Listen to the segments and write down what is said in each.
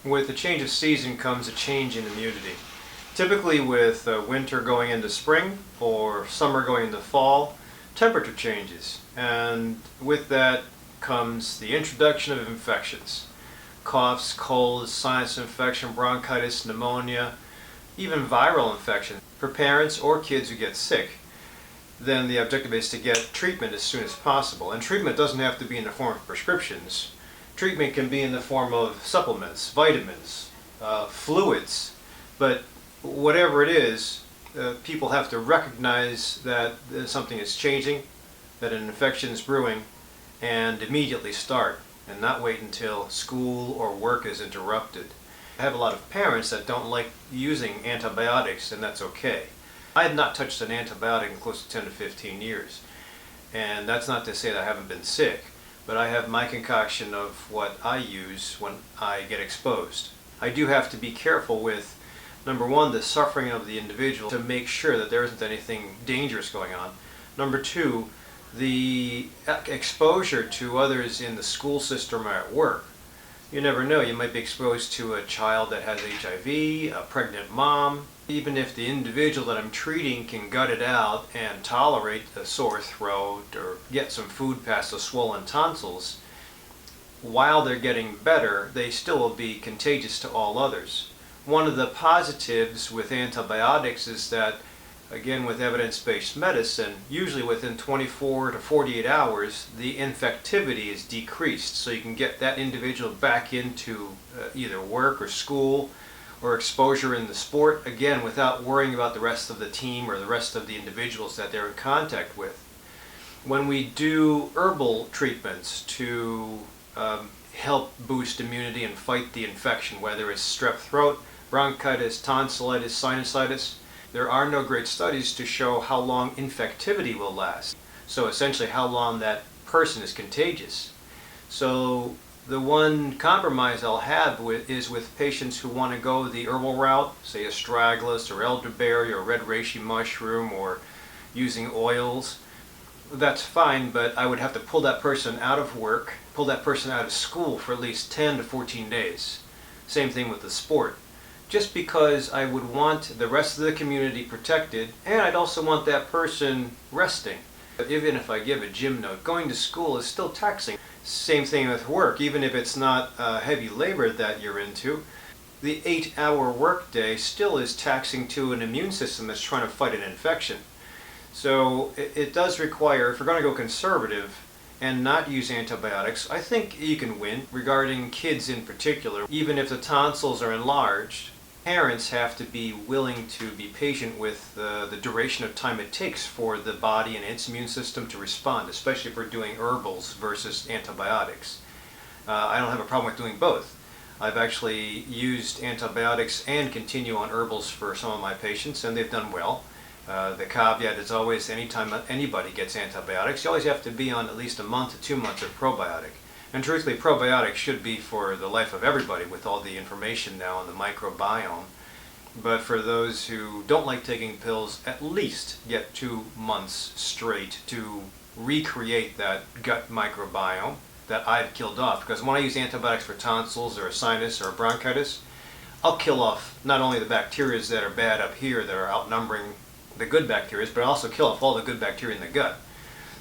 With the change of season comes a change in immunity. Typically with winter going into spring or summer going into fall, temperature changes, and with that comes the introduction of infections. Coughs, colds, sinus infection, bronchitis, pneumonia, even viral infection. For parents or kids who get sick, then the objective is to get treatment as soon as possible. And treatment doesn't have to be in the form of prescriptions. Treatment can be in the form of supplements, vitamins, fluids, but whatever it is, people have to recognize that something is changing, that an infection is brewing, and immediately start, and not wait until school or work is interrupted. I have a lot of parents that don't like using antibiotics, and that's okay. I have not touched an antibiotic in close to 10 to 15 years, and that's not to say that I haven't been sick, but I have my concoction of what I use when I get exposed. I do have to be careful with, number one, the suffering of the individual to make sure that there isn't anything dangerous going on. Number two, the exposure to others in the school system or at work. You never know, you might be exposed to a child that has HIV, a pregnant mom. Even if the individual that I'm treating can gut it out and tolerate a sore throat or get some food past the swollen tonsils, while they're getting better, they still will be contagious to all others. One of the positives with antibiotics is that, again with evidence-based medicine, usually within 24 to 48 hours, the infectivity is decreased, so you can get that individual back into either work or school or exposure in the sport, again without worrying about the rest of the team or the rest of the individuals that they're in contact with. When we do herbal treatments to help boost immunity and fight the infection, whether it's strep throat, bronchitis, tonsillitis, sinusitis, there are no great studies to show how long infectivity will last. So essentially how long that person is contagious. So the one compromise I'll have is with patients who want to go the herbal route, say astragalus or elderberry or red reishi mushroom or using oils. That's fine, but I would have to pull that person out of work, pull that person out of school for at least 10 to 14 days. Same thing with the sport. Just because I would want the rest of the community protected, and I'd also want that person resting. Even if I give a gym note, going to school is still taxing. Same thing with work, even if it's not heavy labor that you're into. The 8-hour workday still is taxing to an immune system that's trying to fight an infection. So it does require, if we're going to go conservative and not use antibiotics, I think you can win regarding kids in particular. Even if the tonsils are enlarged, parents have to be willing to be patient with the duration of time it takes for the body and its immune system to respond, especially if we're doing herbals versus antibiotics. I don't have a problem with doing both. I've actually used antibiotics and continue on herbals for some of my patients, and they've done well. The caveat is always, anytime anybody gets antibiotics, you always have to be on at least a month to 2 months of probiotic. And truthfully, probiotics should be for the life of everybody with all the information now on the microbiome. But for those who don't like taking pills, at least get 2 months straight to recreate that gut microbiome that I've killed off. Because when I use antibiotics for tonsils or a sinus or a bronchitis, I'll kill off not only the bacteria that are bad up here that are outnumbering the good bacteria, but also kill off all the good bacteria in the gut.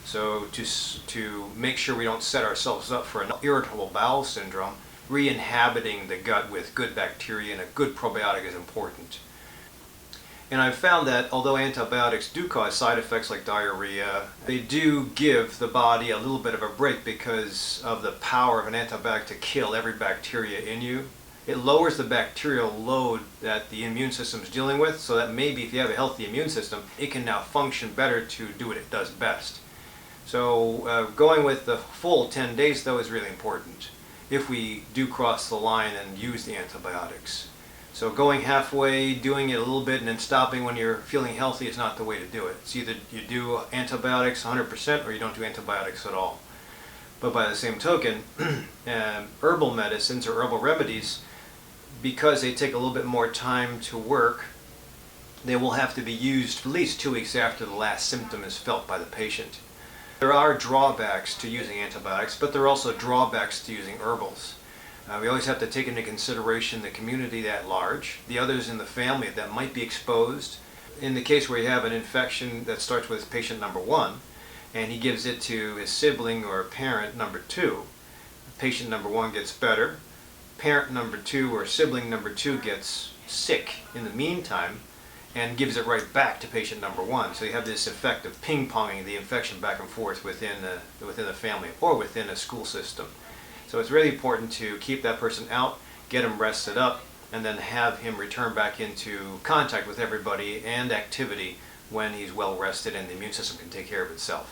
So to make sure we don't set ourselves up for an irritable bowel syndrome, re-inhabiting the gut with good bacteria and a good probiotic is important. And I've found that although antibiotics do cause side effects like diarrhea, they do give the body a little bit of a break because of the power of an antibiotic to kill every bacteria in you. It lowers the bacterial load that the immune system is dealing with, so that maybe if you have a healthy immune system, it can now function better to do what it does best. So going with the full 10 days though is really important if we do cross the line and use the antibiotics. So going halfway, doing it a little bit, and then stopping when you're feeling healthy is not the way to do it. It's either you do antibiotics 100% or you don't do antibiotics at all. But by the same token, herbal medicines or herbal remedies, because they take a little bit more time to work, they will have to be used at least 2 weeks after the last symptom is felt by the patient. There are drawbacks to using antibiotics, but there are also drawbacks to using herbals. We always have to take into consideration the community at large, the others in the family that might be exposed. In the case where you have an infection that starts with patient number 1, and he gives it to his sibling or parent number 2, patient number 1 gets better, parent number 2 or sibling number 2 gets sick in the meantime, and gives it right back to patient number 1. So you have this effect of ping-ponging the infection back and forth within the family or within a school system. So it's really important to keep that person out, get him rested up, and then have him return back into contact with everybody and activity when he's well rested and the immune system can take care of itself.